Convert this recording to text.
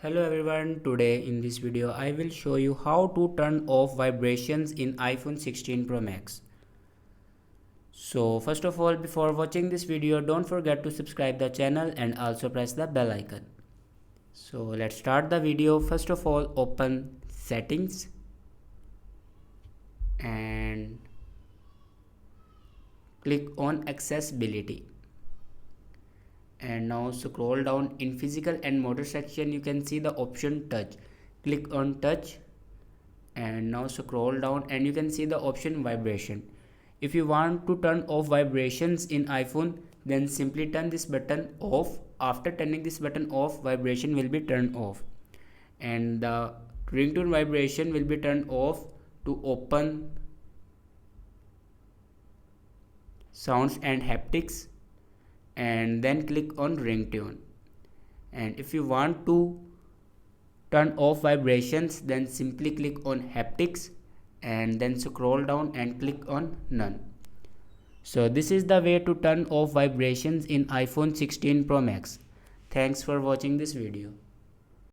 Hello everyone, today in this video I will show you how to turn off vibrations in iPhone 16 Pro Max. So first of all, before watching this video, don't forget to subscribe the channel and also press the bell icon. So let's start the video. First of all, open settings and click on accessibility. And now scroll down in physical and motor section. You can see the option touch. Click on touch and now scroll down and you can see the option vibration. If you want to turn off vibrations in iPhone, then simply turn this button off. After turning this button off, vibration will be turned off and the ringtone vibration will be turned off. To open sounds and haptics, and then click on ringtone. And if you want to turn off vibrations, then simply click on haptics and then scroll down and click on none. So this is the way to turn off vibrations in iPhone 16 Pro Max. Thanks for watching this video.